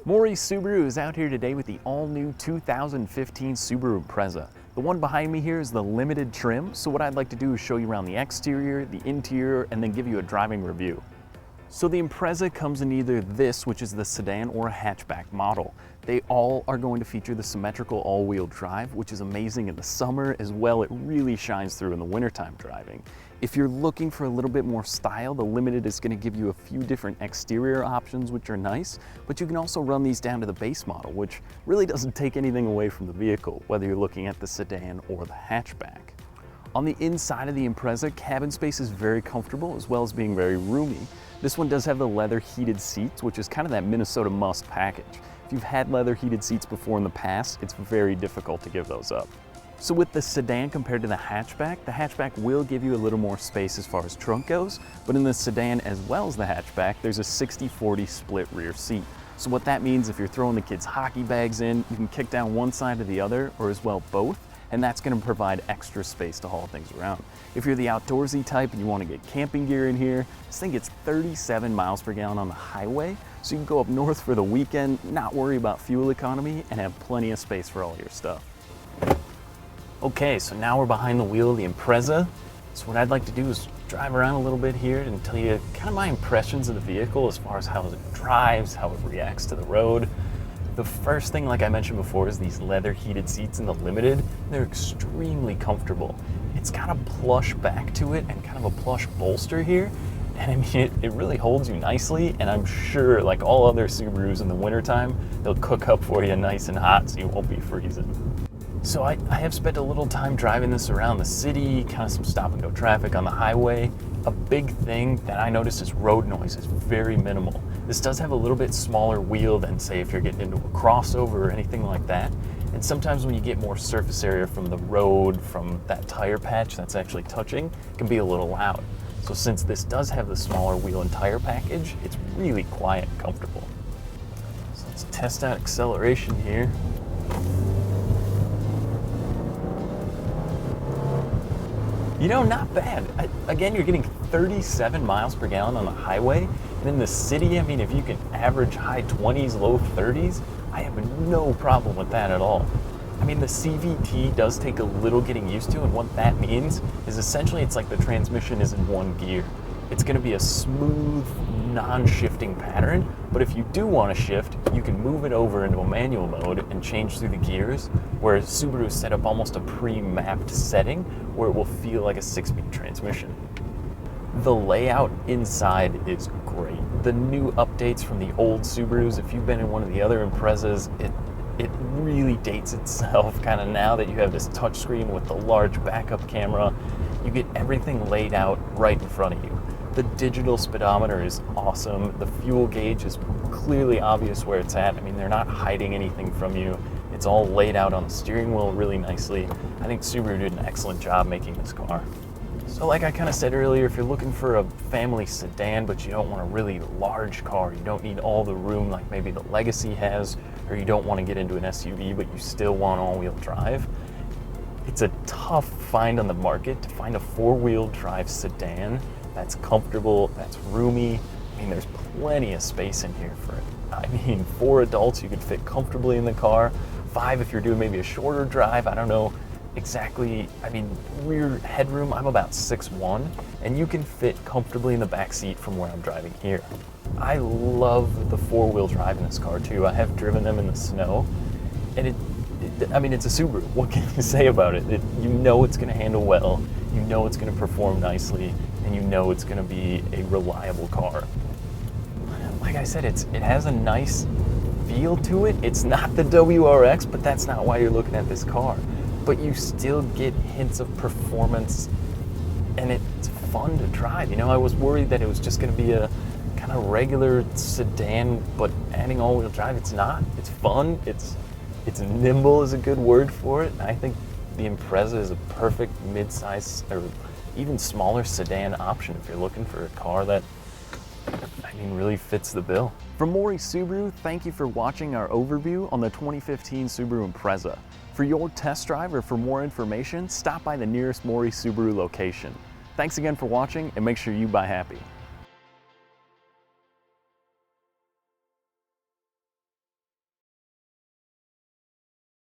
Morrie Subaru is out here today with the all-new 2015 Subaru Impreza. The one behind me here is the limited trim, so what I'd like to do is show you around the exterior, the interior, and then give you a driving review. So the Impreza comes in either this, which is the sedan, or a hatchback model. They all are going to feature the symmetrical all-wheel drive, which is amazing in the summer as well. It really shines through in the wintertime driving. If you're looking for a little bit more style, the Limited is going to give you a few different exterior options, which are nice, but you can also run these down to the base model, which really doesn't take anything away from the vehicle, whether you're looking at the sedan or the hatchback. On the inside of the Impreza, cabin space is very comfortable as well as being very roomy. This one does have the leather heated seats, which is kind of that Minnesota must package. If you've had leather heated seats before in the past, it's very difficult to give those up. So with the sedan compared to the hatchback will give you a little more space as far as trunk goes, but in the sedan as well as the hatchback, there's a 60-40 split rear seat. So what that means, if you're throwing the kids' hockey bags in, you can kick down one side or the other, or as well both, and that's going to provide extra space to haul things around. If you're the outdoorsy type and you want to get camping gear in here, this thing gets 37 miles per gallon on the highway, so you can go up north for the weekend, not worry about fuel economy, and have plenty of space for all your stuff. Okay, so now we're behind the wheel of the Impreza. So what I'd like to do is drive around a little bit here and tell you kind of my impressions of the vehicle as far as how it drives, how it reacts to the road. The first thing, like I mentioned before, is these leather heated seats in the Limited. They're extremely comfortable. It's got a plush back to it and kind of a plush bolster here. And I mean, it really holds you nicely, and I'm sure, like all other Subarus in the wintertime, they'll cook up for you nice and hot so you won't be freezing. So I have spent a little time driving this around the city, kind of some stop and go traffic on the highway. A big thing that I noticed is road noise is very minimal. This does have a little bit smaller wheel than, say, if you're getting into a crossover or anything like that. And sometimes when you get more surface area from the road, from that tire patch that's actually touching, it can be a little loud. So since this does have the smaller wheel and tire package, it's really quiet and comfortable. So let's test out acceleration here. You know, not bad. Again, you're getting 37 miles per gallon on the highway. And in the city, I mean, if you can average high 20s, low 30s, I have no problem with that at all. I mean, the CVT does take a little getting used to, and what that means is essentially it's like the transmission is in one gear. It's going to be a smooth, non-shifting pattern, but if you do want to shift, you can move it over into a manual mode and change through the gears, whereas Subaru set up almost a pre-mapped setting where it will feel like a 6-speed transmission. The layout inside is great. The new updates from the old Subarus, if you've been in one of the other Imprezas, it really dates itself kind of now that you have this touchscreen with the large backup camera. You get everything laid out right in front of you. The digital speedometer is awesome. The fuel gauge is clearly obvious where it's at. I mean, they're not hiding anything from you. It's all laid out on the steering wheel really nicely. I think Subaru did an excellent job making this car. So like I kind of said earlier, if you're looking for a family sedan, but you don't want a really large car, you don't need all the room like maybe the Legacy has, or you don't want to get into an SUV, but you still want all-wheel drive, it's a tough find on the market to find a four-wheel drive sedan that's comfortable, that's roomy. I mean, there's plenty of space in here for it. I mean, 4 adults, you could fit comfortably in the car. 5 if you're doing maybe a shorter drive, I don't know exactly. I mean, rear headroom, I'm about 6'1", and you can fit comfortably in the back seat from where I'm driving here. I love the 4-wheel drive in this car too. I have driven them in the snow, and I mean, it's a Subaru. What can you say about it? You know it's going to handle well, you know it's going to perform nicely, and you know it's going to be a reliable car. Like I said, it has a nice feel to it. It's not the WRX, but that's not why you're looking at this car. But you still get hints of performance, and it's fun to drive. You know, I was worried that it was just going to be a kind of regular sedan, but adding all-wheel drive, it's not. It's fun. It's nimble is a good word for it. I think the Impreza is a perfect mid-size or even smaller sedan option if you're looking for a car that, I mean, really fits the bill. From Morrie Subaru, thank you for watching our overview on the 2015 Subaru Impreza. For your test drive or for more information, stop by the nearest Morrie Subaru location. Thanks again for watching, and make sure you buy happy.